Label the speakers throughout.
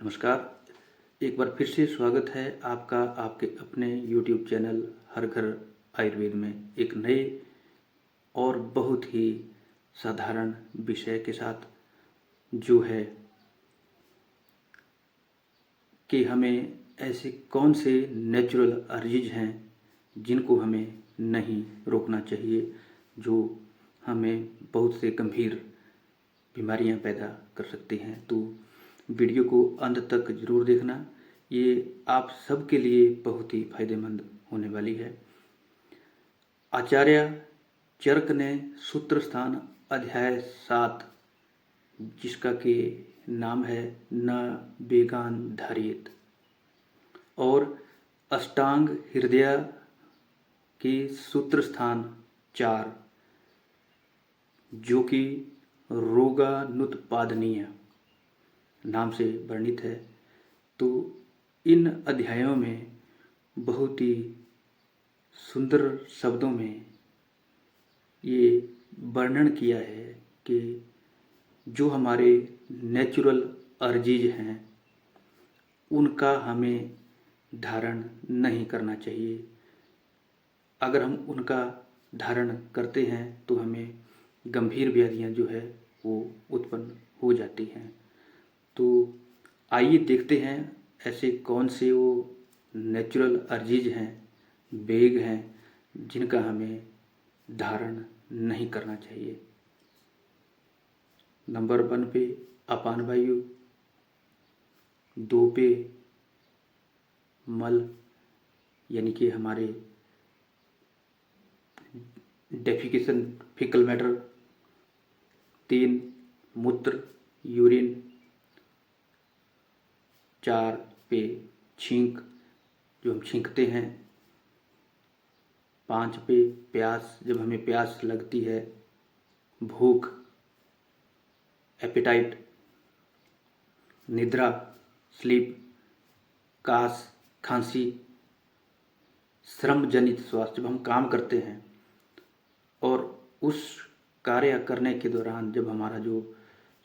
Speaker 1: नमस्कार। एक बार फिर से स्वागत है आपका आपके अपने YouTube चैनल हर घर आयुर्वेद में एक नए और बहुत ही साधारण विषय के साथ, जो है कि हमें ऐसे कौन से नेचुरल अर्जिज हैं जिनको हमें नहीं रोकना चाहिए, जो हमें बहुत से गंभीर बीमारियां पैदा कर सकती हैं। तो वीडियो को अंत तक ज़रूर देखना, ये आप सबके लिए बहुत ही फायदेमंद होने वाली है। आचार्य चरक ने सूत्र स्थान अध्याय 7, जिसका कि नाम है न बेगान धारियत, और अष्टांग हृदय के सूत्र स्थान 4, जो कि रोगानुत्पादनीय नाम से वर्णित है। तो इन अध्यायों में बहुत ही सुंदर शब्दों में ये वर्णन किया है कि जो हमारे नेचुरल अर्जिज हैं उनका हमें धारण नहीं करना चाहिए। अगर हम उनका धारण करते हैं तो हमें गंभीर व्याधियां जो है वो उत्पन्न हो जाती हैं। तो आइए देखते हैं ऐसे कौन से वो नेचुरल अर्जिज हैं, वेग हैं, जिनका हमें धारण नहीं करना चाहिए। नंबर 1 पे अपान वायु, 2 पे मल यानी कि हमारे डेफिकेशन फीकल मैटर, 3 मूत्र यूरिन, 4 पे छींक जो हम छींकते हैं, 5 पे प्यास जब हमें प्यास लगती है, भूख एपेटाइट, निद्रा स्लीप, कास खांसी, श्रम जनित स्वास्थ्य जब हम काम करते हैं और उस कार्य करने के दौरान जब हमारा जो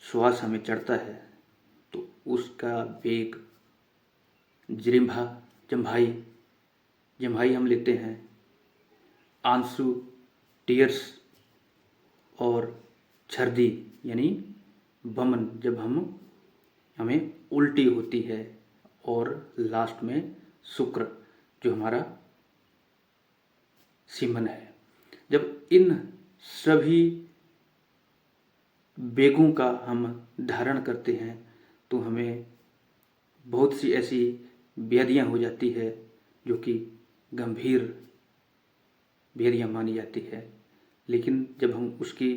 Speaker 1: श्वास हमें चढ़ता है तो उसका वेग, जिह्वा जम्भाई हम लेते हैं, आंसू टीयर्स, और छर्दी यानी वमन जब हमें उल्टी होती है, और लास्ट में शुक्र जो हमारा सीमन है। जब इन सभी वेगों का हम धारण करते हैं तो हमें बहुत सी ऐसी व्याधियां हो जाती है जो कि गंभीर व्याधियां मानी जाती है। लेकिन जब हम उसकी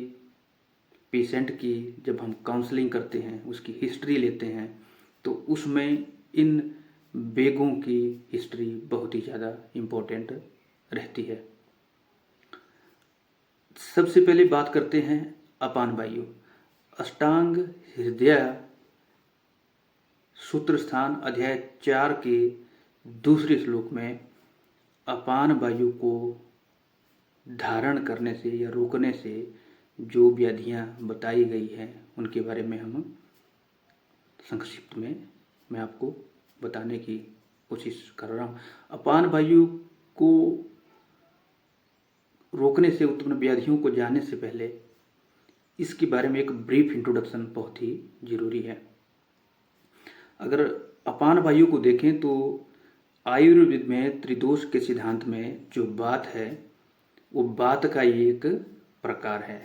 Speaker 1: पेशेंट की जब हम काउंसलिंग करते हैं, उसकी हिस्ट्री लेते हैं, तो उसमें इन वेगों की हिस्ट्री बहुत ही ज़्यादा इम्पोर्टेंट रहती है। सबसे पहले बात करते हैं अपान वायु। अष्टांग हृदय सूत्र स्थान अध्याय 4 के दूसरे श्लोक में अपान वायु को धारण करने से या रोकने से जो व्याधियां बताई गई हैं उनके बारे में हम संक्षिप्त में मैं आपको बताने की कोशिश कर रहा हूँ। अपान वायु को रोकने से उत्पन्न व्याधियों को जानने से पहले इसके बारे में एक ब्रीफ इंट्रोडक्शन बहुत ही जरूरी है। अगर अपान वायु को देखें तो आयुर्वेद में त्रिदोष के सिद्धांत में जो बात है वो बात का ही एक प्रकार है।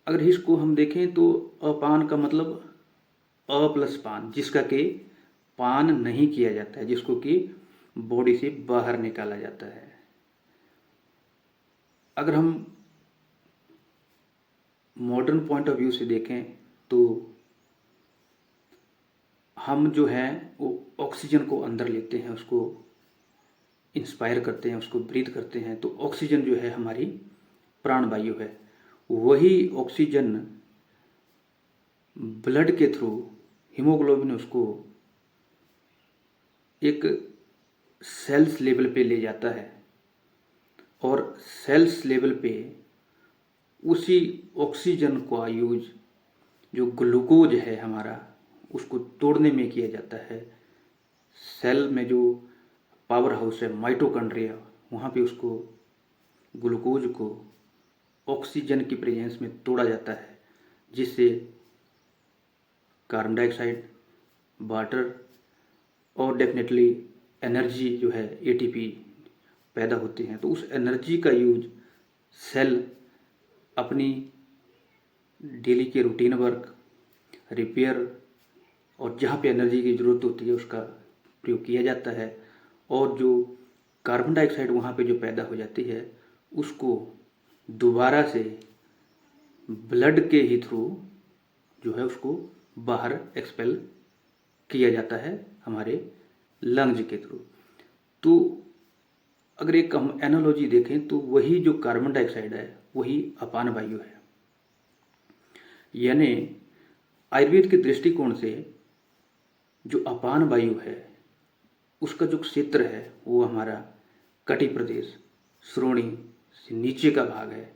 Speaker 1: अगर इसको हम देखें तो अपान का मतलब अ प्लस पान, जिसका कि पान नहीं किया जाता है, जिसको कि बॉडी से बाहर निकाला जाता है। अगर हम मॉडर्न पॉइंट ऑफ व्यू से देखें तो हम जो है वो ऑक्सीजन को अंदर लेते हैं, उसको इंस्पायर करते हैं, उसको ब्रीथ करते हैं, तो ऑक्सीजन जो है हमारी प्राण वायु है। वही ऑक्सीजन ब्लड के थ्रू हीमोग्लोबिन उसको एक सेल्स लेवल पे ले जाता है, और सेल्स लेवल पे उसी ऑक्सीजन का यूज जो ग्लूकोज है हमारा उसको तोड़ने में किया जाता है। सेल में जो पावर हाउस है माइटोकॉन्ड्रिया, वहाँ पे उसको ग्लूकोज को ऑक्सीजन की प्रेजेंस में तोड़ा जाता है, जिससे कार्बन डाइऑक्साइड, वाटर और डेफिनेटली एनर्जी जो है एटीपी पैदा होती हैं। तो उस एनर्जी का यूज सेल अपनी डेली के रूटीन वर्क, रिपेयर और जहाँ पे एनर्जी की ज़रूरत होती है उसका प्रयोग किया जाता है। और जो कार्बन डाइऑक्साइड वहाँ पे जो पैदा हो जाती है उसको दोबारा से ब्लड के ही थ्रू जो है उसको बाहर एक्सपेल किया जाता है हमारे लंग्स के थ्रू। तो अगर एक हम एनालॉजी देखें तो वही जो कार्बन डाइऑक्साइड है वही अपान वायु है। यानी आयुर्वेद के दृष्टिकोण से जो अपान वायु है उसका जो क्षेत्र है वो हमारा कटी प्रदेश, श्रोणी से नीचे का भाग है,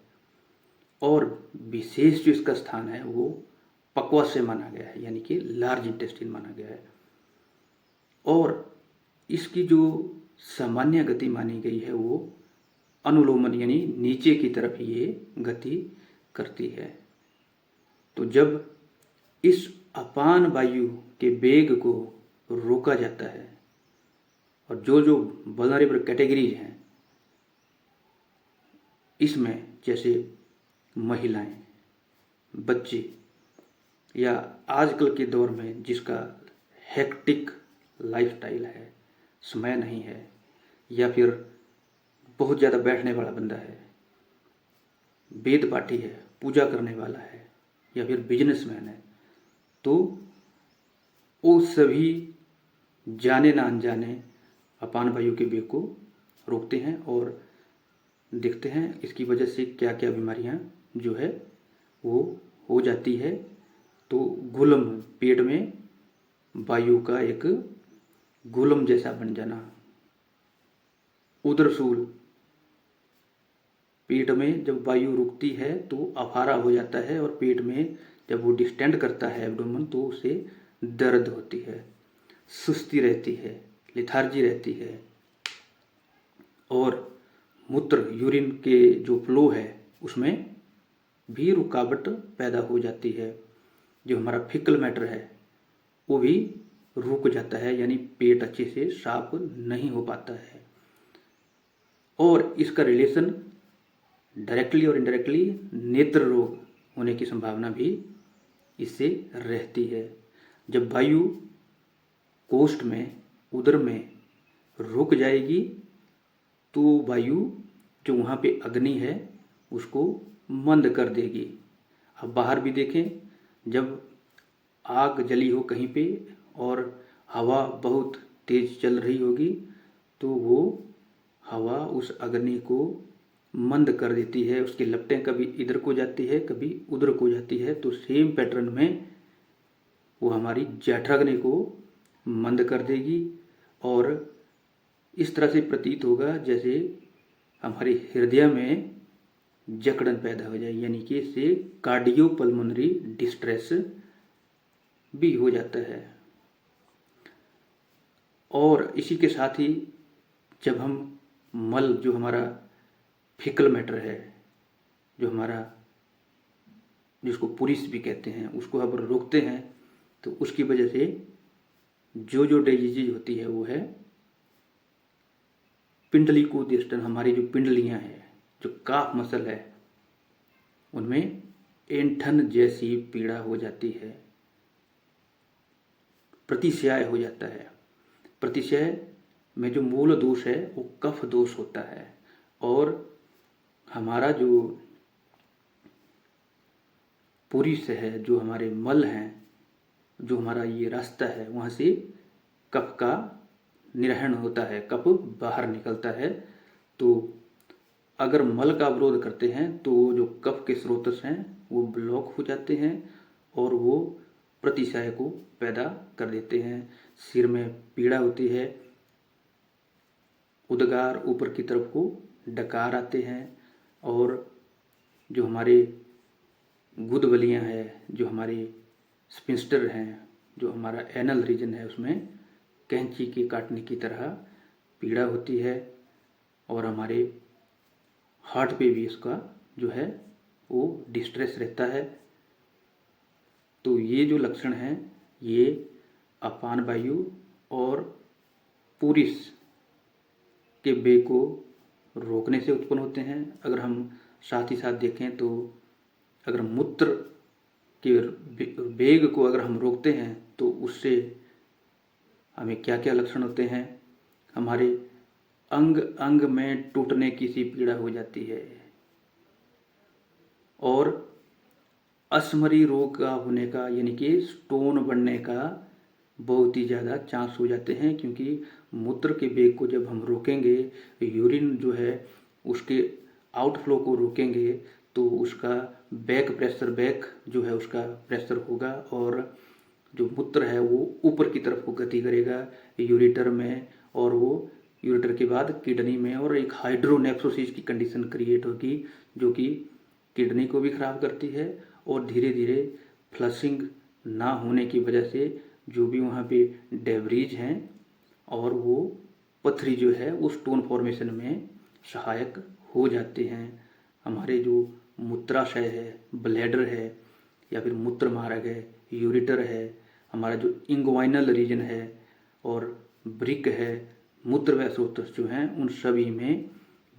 Speaker 1: और विशेष जो इसका स्थान है वो पक्वा से माना गया है, यानी कि लार्ज इंटेस्टाइन माना गया है। और इसकी जो सामान्य गति मानी गई है वो अनुलोमन यानी नीचे की तरफ ये गति करती है। तो जब इस अपान वायु के वेग को रोका जाता है और जो जो वल्नरेबल कैटेगरीज हैं इसमें, जैसे महिलाएं, बच्चे, या आजकल के दौर में जिसका हेक्टिक लाइफस्टाइल है, समय नहीं है, या फिर बहुत ज़्यादा बैठने वाला बंदा है, वेद पाठी है, पूजा करने वाला है, या फिर बिजनेसमैन है, तो वो सभी जाने ना अनजाने अपान वायु के वेग को रोकते हैं और देखते हैं इसकी वजह से क्या क्या बीमारियां जो है वो हो जाती है। तो गुलम, पेट में वायु का एक गुलम जैसा बन जाना, उदरशूल, पेट में जब वायु रुकती है तो अफारा हो जाता है, और पेट में जब वो डिस्टेंड करता है एब्डोमेन तो उसे दर्द होती है, सुस्ती रहती है, लिथार्जी रहती है, और मूत्र यूरिन के जो फ्लो है उसमें भी रुकावट पैदा हो जाती है। जो हमारा फिकल मैटर है वो भी रुक जाता है, यानी पेट अच्छे से साफ नहीं हो पाता है। और इसका रिलेशन डायरेक्टली और इनडायरेक्टली नेत्र रोग होने की संभावना भी इससे रहती है। जब वायु कोष्ठ में, उदर में रुक जाएगी तो वायु जो वहाँ पे अग्नि है उसको मंद कर देगी। अब बाहर भी देखें, जब आग जली हो कहीं पे और हवा बहुत तेज चल रही होगी तो वो हवा उस अग्नि को मंद कर देती है, उसकी लपटें कभी इधर को जाती है कभी उधर को जाती है। तो सेम पैटर्न में वो हमारी जठराग्नि को मंद कर देगी, और इस तरह से प्रतीत होगा जैसे हमारे हृदय में जकड़न पैदा हो जाए, यानी कि इससे कार्डियोपल्मोनरी डिस्ट्रेस भी हो जाता है। और इसी के साथ ही जब हम मल, जो हमारा फिकल मैटर है, जो हमारा, जिसको पुरिस भी कहते हैं, उसको अब रोकते हैं तो उसकी वजह से जो जो डिजीज होती है वो है पिंडलिकोद्यष्टन। हमारी जो पिंडलियां हैं, जो काफ मसल है, उनमें ऐंठन जैसी पीड़ा हो जाती है, प्रतिशय हो जाता है। प्रतिशय में जो मूल दोष है वो कफ दोष होता है, और हमारा जो पुरिस है, जो हमारे मल हैं, जो हमारा ये रास्ता है, वहाँ से कफ का निर्वहन होता है, कफ बाहर निकलता है। तो अगर मल का अवरोध करते हैं तो जो कफ के स्रोत हैं वो ब्लॉक हो जाते हैं और वो प्रतिशय को पैदा कर देते हैं। सिर में पीड़ा होती है, उद्गार ऊपर की तरफ को डकार आते हैं, और जो हमारे गुदवलियां हैं, जो हमारे स्पिंस्टर हैं, जो हमारा एनल रीजन है उसमें कैंची के काटने की तरह पीड़ा होती है, और हमारे हार्ट पे भी इसका जो है वो डिस्ट्रेस रहता है। तो ये जो लक्षण हैं ये अपान वायु और पुरुष के वेग को रोकने से उत्पन्न होते हैं। अगर हम साथ ही साथ देखें तो अगर मूत्र के वेग को अगर हम रोकते हैं तो उससे हमें क्या क्या लक्षण होते हैं। हमारे अंग अंग में टूटने की सी पीड़ा हो जाती है, और अश्मरी रोग का होने का यानी कि स्टोन बनने का बहुत ही ज़्यादा चांस हो जाते हैं, क्योंकि मूत्र के वेग को जब हम रोकेंगे, यूरिन जो है उसके आउटफ्लो को रोकेंगे, तो उसका बैक जो है उसका प्रेशर होगा, और जो मूत्र है वो ऊपर की तरफ को गति करेगा यूरेटर में, और वो यूरेटर के बाद किडनी में, और एक हाइड्रोनेफ्रोसिस की कंडीशन क्रिएट होगी जो कि किडनी को भी खराब करती है, और धीरे धीरे फ्लशिंग ना होने की वजह से जो भी वहाँ पे डेब्रीज हैं और वो पथरी जो है वो स्टोन फॉर्मेशन में सहायक हो जाते हैं। हमारे जो मूत्राशय है, ब्लैडर है, या फिर मूत्र मार्ग है, यूरेटर है, हमारा जो इंग्वाइनल रीजन है और ब्रिक है, मूत्र व स्रोत जो हैं उन सभी में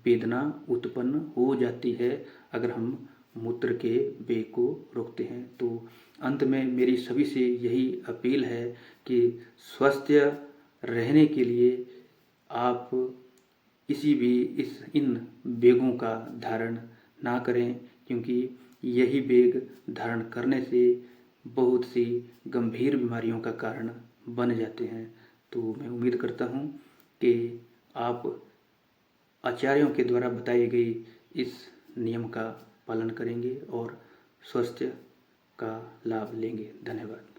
Speaker 1: वेदना उत्पन्न हो जाती है अगर हम मूत्र के वेग को रोकते हैं। तो अंत में मेरी सभी से यही अपील है कि स्वस्थ रहने के लिए आप इन वेगों का धारण ना करें, क्योंकि यही वेग धारण करने से बहुत सी गंभीर बीमारियों का कारण बन जाते हैं। तो मैं उम्मीद करता हूँ कि आप आचार्यों के द्वारा बताई गई इस नियम का पालन करेंगे और स्वास्थ्य का लाभ लेंगे। धन्यवाद।